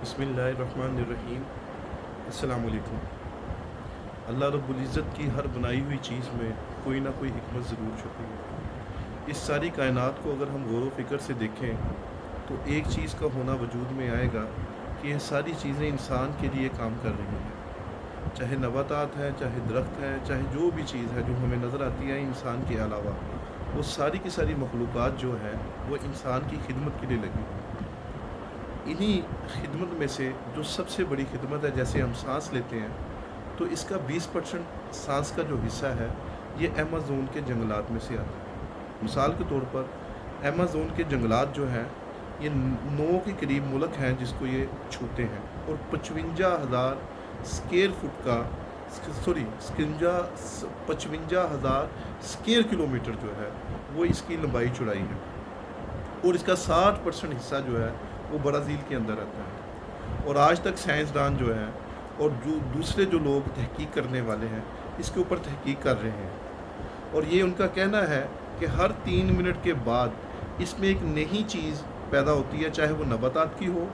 बिस्मिल्लाहिर्रहमानिर्रहीम। अस्सलाम वालेकुम। अल्लाह रब्बुल इज़्ज़त की हर बनाई हुई चीज़ में कोई ना कोई हिकमत ज़रूर छुपी है। इस सारी कायनात को अगर हम गौर व फ़िक्र से देखें तो एक चीज़ का होना वजूद में आएगा कि ये सारी चीज़ें इंसान के लिए काम कर रही हैं। चाहे नबातात हैं, चाहे दरख्त हैं, चाहे जो भी चीज़ है जो हमें नज़र आती है इंसान के अलावा, वो सारी की सारी मखलूक़ात जो हैं वो इंसान की खिदमत के लिए लगी हुई हैं। इन्हीं खिदमत में से जो सबसे बड़ी खिदमत है, जैसे हम सांस लेते हैं तो इसका 20% सांस का जो हिस्सा है ये अमेज़न के जंगलात में से आता है। मिसाल के तौर पर अमेज़न के जंगलात जो हैं ये 9 के करीब मुल्क हैं जिसको ये छूते हैं, और 55,000 स्क्वायर फुट का 55,000 स्क्वायर किलोमीटर जो है वो इसकी लंबाई चौड़ाई है, और इसका 60% हिस्सा जो है वो ब्राज़ील के अंदर आता है। और आज तक साइंसदान जो हैं और जो दूसरे जो लोग तहकीक करने वाले हैं इसके ऊपर तहकीक कर रहे हैं, और ये उनका कहना है कि हर 3 मिनट के बाद इसमें एक नई चीज़ पैदा होती है, चाहे वो नबातात की हो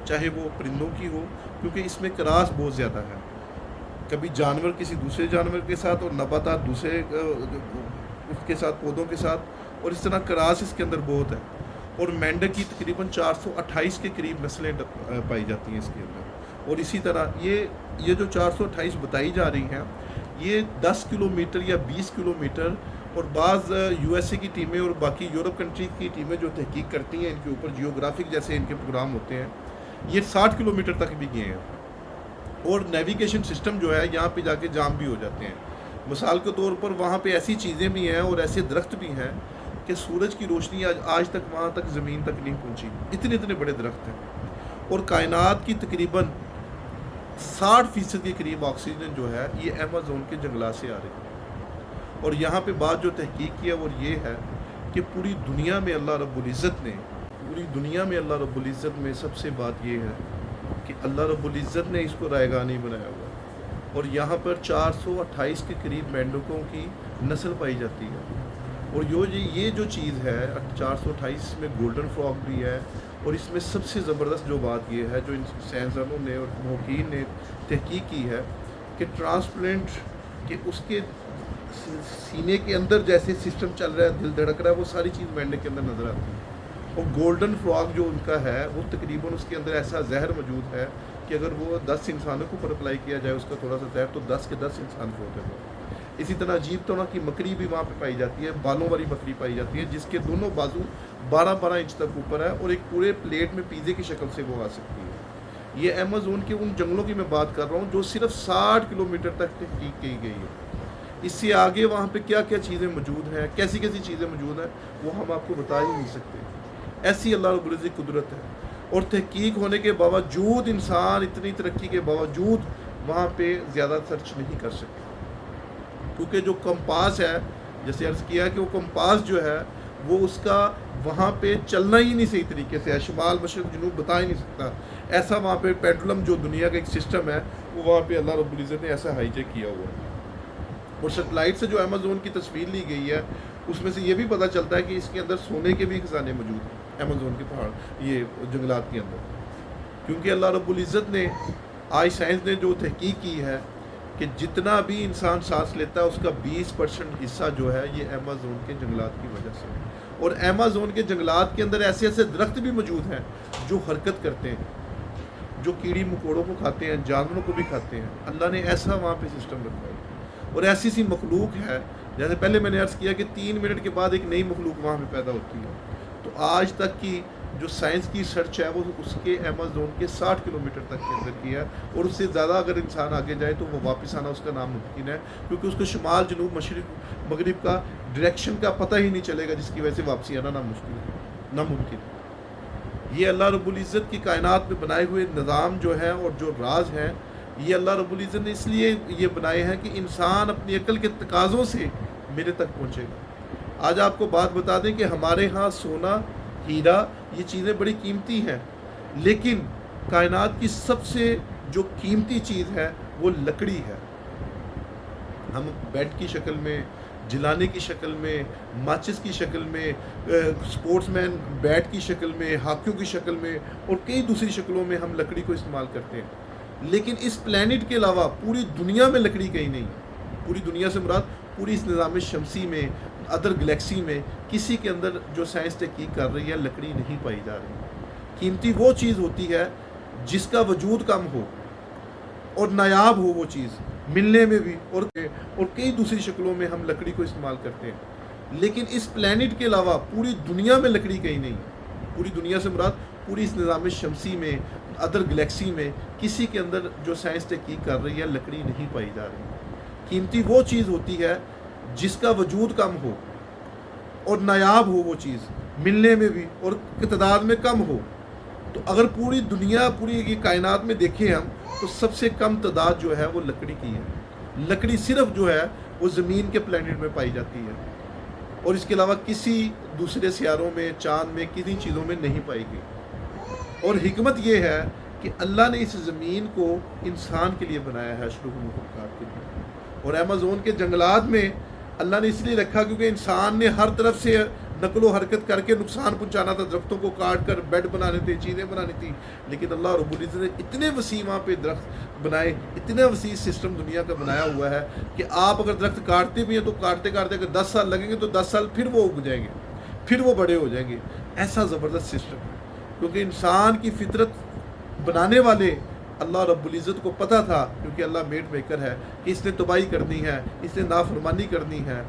चाहे वो परिंदों की हो, क्योंकि इसमें क्रॉस बहुत ज़्यादा है। कभी जानवर किसी दूसरे जानवर के साथ और नबातात दूसरे उसके साथ, पौधों के साथ, और इस तरह क्रॉस इसके अंदर बहुत है। और मेंढक की तकरीबन 428 के करीब नस्लें पाई जाती हैं इसके अंदर। और इसी तरह ये जो 428 बताई जा रही हैं ये 10 किलोमीटर या 20 किलोमीटर, और बाज़ यूएसए की टीमें और बाकी यूरोप कंट्री की टीमें जो तहकीक करती हैं इनके ऊपर, जियोग्राफिक जैसे इनके प्रोग्राम होते हैं, ये 60 किलोमीटर तक भी गए हैं। और नेविगेशन सिस्टम जो है यहाँ पे जाके जाम भी हो जाते हैं। मिसाल के तौर पर वहाँ पे ऐसी चीज़ें भी हैं और ऐसे दरख्त भी हैं कि सूरज की रोशनी आज तक वहाँ तक ज़मीन तक नहीं पहुँची, इतने इतने बड़े दरख्त हैं। और कायनात की तकरीबन 60% के करीब ऑक्सीजन जो है ये अमेज़न के जंगलात से आ रही है। और यहाँ पे बात जो तहकीक की है वो ये है कि पूरी दुनिया में अल्लाह रब्बुल इज़्ज़त में सबसे बात ये है कि अल्लाह रब्बुल इज़्ज़त ने इसको रायगा नहीं बनाया हुआ, और यहाँ पर 428 के करीब मेंढकों की नस्ल पाई जाती है। और ये जो चीज़ है 428 में गोल्डन फ्रॉग भी है, और इसमें सबसे ज़बरदस्त जो बात ये है जो इन साइंसदानों ने और मुहक्कीकीन ने तहकीक की है कि ट्रांसप्लांट के उसके सीने के अंदर जैसे सिस्टम चल रहा है, दिल धड़क रहा है, वो सारी चीज़ मेंढक के अंदर नज़र आती है। और गोल्डन फ्रॉग जो उनका है वो तकरीबन उसके अंदर ऐसा जहर मौजूद है कि अगर वो 10 इंसानों के ऊपर अप्लाई किया जाए उसका थोड़ा सा जहर, तो 10 के 10 इंसान को होते हैं। इसी तरह अजीब तरह की मकड़ी भी वहाँ पे पाई जाती है, बालों वाली मकड़ी पाई जाती है जिसके दोनों बाजू 12-12 इंच तक ऊपर है, और एक पूरे प्लेट में पिज़्ज़े की शक्ल से वो आ सकती है। ये अमेज़न के उन जंगलों की मैं बात कर रहा हूँ जो सिर्फ 60 किलोमीटर तक तहकीक की गई है। इससे आगे वहाँ पे क्या क्या चीज़ें मौजूद हैं, कैसी कैसी चीज़ें मौजूद हैं, वो हम आपको बता ही नहीं सकते। ऐसी अल्लाह रब्बुल इज़्ज़त की कुदरत है, और तहकीक होने के बावजूद इंसान इतनी तरक्की के बावजूद वहाँ पे ज़्यादा सर्च नहीं कर सके, क्योंकि जो कंपास है, जैसे अर्ज़ किया कि वो कंपास जो है वो उसका वहाँ पे चलना ही नहीं सही तरीके से है, शुमाल मशरिक़ जनूब बता ही नहीं सकता। ऐसा वहाँ पे पेंडुलम जो दुनिया का एक सिस्टम है वो वहाँ पे अल्लाह रब्बुल इज़्ज़त ने ऐसा हाईजैक किया हुआ है। और सेटेलाइट से जो अमेज़न की तस्वीर ली गई है उसमें से ये भी पता चलता है कि इसके अंदर सोने के भी खजाने मौजूद हैं अमेज़न के पहाड़, ये जंगलात के अंदर, क्योंकि अल्लाह रब्बुल इज़्ज़त ने आज साइंस ने जो तहकीक की है कि जितना भी इंसान सांस लेता है उसका 20% हिस्सा जो है ये अमेज़न के जंगलात की वजह से। और अमेज़न के जंगलात के अंदर ऐसे ऐसे दरख्त भी मौजूद हैं जो हरकत करते हैं, जो कीड़ी मकोड़ों को खाते हैं, जानवरों को भी खाते हैं। अल्लाह ने ऐसा वहाँ पे सिस्टम रखा है। और ऐसी सी मखलूक है, जैसे पहले मैंने अर्ज़ किया कि 3 मिनट के बाद एक नई मखलूक वहाँ पे पैदा होती है। तो आज तक की जो साइंस की सर्च है वो उसके अमेज़न के 60 किलोमीटर तक के अंदर की है, और उससे ज़्यादा अगर इंसान आगे जाए तो वो वापस आना उसका नामुमकिन है, क्योंकि उसको शुमाल जनूब मशरिक़ मगरिब का डायरेक्शन का पता ही नहीं चलेगा, जिसकी वजह से वापसी आना नामुमकिन है। ये अल्लाह रब्बुल इज़्ज़त की कायनात में बनाए हुए निज़ाम जो है और जो राज हैं, ये अल्लाह रब्बुल इज़्ज़त ने इसलिए ये बनाए हैं कि इंसान अपनी अक्ल के तकाज़ों से मेरे तक पहुँचेगा। आज आपको बात बता दें कि हमारे यहाँ सोना, हीरा, ये चीज़ें बड़ी कीमती हैं, लेकिन कायनात की सबसे जो कीमती चीज़ है वो लकड़ी है। हम बेड की शक्ल में جلانے کی شکل میں، ماچس کی شکل میں، سپورٹس مین بیٹ کی شکل میں، ہاکیوں کی شکل میں اور کئی دوسری شکلوں میں ہم لکڑی کو استعمال کرتے ہیں، لیکن اس پلانٹ کے علاوہ پوری دنیا میں لکڑی کہیں نہیں ہے۔ پوری دنیا سے مراد پوری اس نظام شمسی میں، ادر گلیکسی میں کسی کے اندر جو سائنس تحقیق کر رہی ہے لکڑی نہیں پائی جا رہی۔ قیمتی وہ چیز ہوتی ہے جس کا وجود کم ہو اور نایاب ہو وہ چیز ملنے میں بھی، اور کئی دوسری شکلوں میں ہم لکڑی کو استعمال کرتے ہیں، لیکن اس پلانٹ کے علاوہ پوری دنیا میں لکڑی کہیں نہیں ہے۔ پوری دنیا سے مراد پوری اس نظام شمسی میں، ادر گلیکسی میں کسی کے اندر جو سائنس تحقیق کر رہی ہے لکڑی نہیں پائی جا رہی۔ قیمتی وہ چیز ہوتی ہے جس کا وجود کم ہو اور نایاب ہو وہ چیز ملنے میں بھی اور تعداد میں کم ہو۔ تو اگر پوری دنیا، پوری یہ کائنات میں دیکھیں ہم، تو سب سے کم تعداد جو ہے وہ لکڑی کی ہے۔ لکڑی صرف جو ہے وہ زمین کے پلانٹ میں پائی جاتی ہے اور اس کے علاوہ کسی دوسرے سیاروں میں، چاند میں، کسی چیزوں میں نہیں پائی گئی۔ اور حکمت یہ ہے کہ اللہ نے اس زمین کو انسان کے لیے بنایا ہے، اشرف المخلوقات کے لیے۔ اور ایمیزون کے جنگلات میں اللہ نے اس لیے رکھا کیونکہ انسان نے ہر طرف سے نقل و حرکت کر کے نقصان پہنچانا تھا، درختوں کو کاٹ کر بیڈ بنانے تھے، چیزیں بنانی تھی، لیکن اللہ رب العزت نے اتنے وسیع وہاں پہ درخت بنائے، اتنا وسیع سسٹم دنیا کا بنایا ہوا ہے کہ آپ اگر درخت کاٹتے بھی ہیں تو کاٹتے کاٹتے اگر 10 سال لگیں گے تو 10 سال پھر وہ اگ جائیں گے، پھر وہ بڑے ہو جائیں گے۔ ایسا زبردست سسٹم ہے، کیونکہ انسان کی فطرت بنانے والے اللہ رب العزت کو پتہ تھا، کیونکہ اللہ میڈ میکر ہے، کہ اس نے تباہی کرنی ہے، اس نے نافرمانی کرنی ہے۔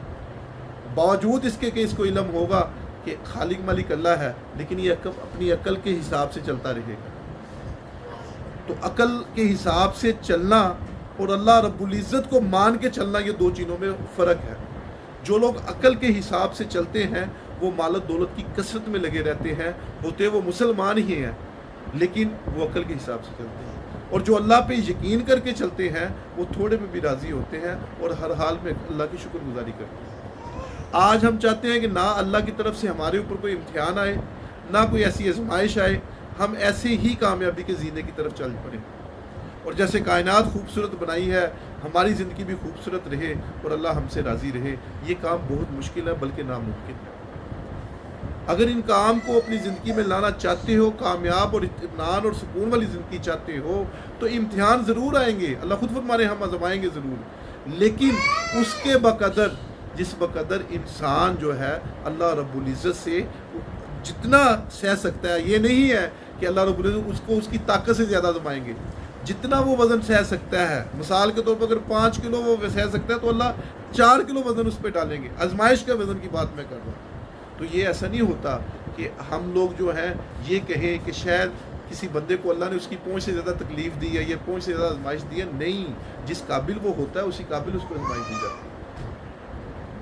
باوجود اس کے کہ اس کو علم ہوگا کہ خالق مالک اللہ ہے، لیکن یہ اپنی عقل کے حساب سے چلتا رہے گا۔ تو عقل کے حساب سے چلنا اور اللہ رب العزت کو مان کے چلنا، یہ دو چیزوں میں فرق ہے۔ جو لوگ عقل کے حساب سے چلتے ہیں وہ مال و دولت کی کثرت میں لگے رہتے ہیں، ہوتے وہ مسلمان ہی ہیں لیکن وہ عقل کے حساب سے چلتے ہیں۔ اور جو اللہ پہ یقین کر کے چلتے ہیں وہ تھوڑے میں بھی راضی ہوتے ہیں اور ہر حال میں اللہ کی شکر گزاری کرتے ہیں۔ آج ہم چاہتے ہیں کہ نہ اللہ کی طرف سے ہمارے اوپر کوئی امتحان آئے، نہ کوئی ایسی آزمائش آئے، ہم ایسے ہی کامیابی کے زینے کی طرف چل پڑیں، اور جیسے کائنات خوبصورت بنائی ہے ہماری زندگی بھی خوبصورت رہے اور اللہ ہم سے راضی رہے۔ یہ کام بہت مشکل ہے بلکہ ناممکن ہے۔ اگر ان کام کو اپنی زندگی میں لانا چاہتے ہو، کامیاب اور اطمینان اور سکون والی زندگی چاہتے ہو، تو امتحان ضرور آئیں گے، اللہ خود فرما رہے ہیں ہم آزمائیں گے ضرور، لیکن اس کے بقدر جس بقدر انسان جو ہے اللہ رب العزت سے جتنا سہ سکتا ہے۔ یہ نہیں ہے کہ اللہ رب العزت اس کو اس کی طاقت سے زیادہ آزمائیں گے، جتنا وہ وزن سہ سکتا ہے۔ مثال کے طور پر اگر 5 کلو وہ سہ سکتا ہے تو اللہ 4 کلو وزن اس پہ ڈالیں گے۔ آزمائش کا وزن کی بات میں کر رہا ہوں۔ تو یہ ایسا نہیں ہوتا کہ ہم لوگ جو ہیں یہ کہیں کہ شاید کسی بندے کو اللہ نے اس کی پہنچ سے زیادہ تکلیف دی ہے، یہ پہنچ سے زیادہ آزمائش دی ہے۔ نہیں، جس قابل وہ ہوتا ہے اسی قابل اس کو آزمائش دی جاتی ہے۔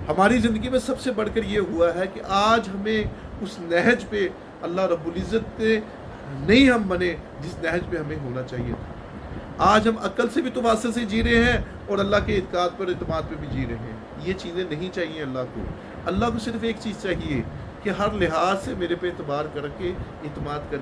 ہماری زندگی میں سب سے بڑھ کر یہ ہوا ہے کہ آج ہمیں اس نہج پہ اللہ رب العزت پہ نہیں ہم بنے جس نہج پہ ہمیں ہونا چاہیے تھا۔ آج ہم عقل سے بھی تواسل سے جی رہے ہیں اور اللہ کے اعتقاد پر اعتماد پہ بھی جی رہے ہیں۔ یہ چیزیں نہیں چاہیے اللہ کو۔ اللہ کو صرف ایک چیز چاہیے کہ ہر لحاظ سے میرے پہ اعتبار کر کے اعتماد کر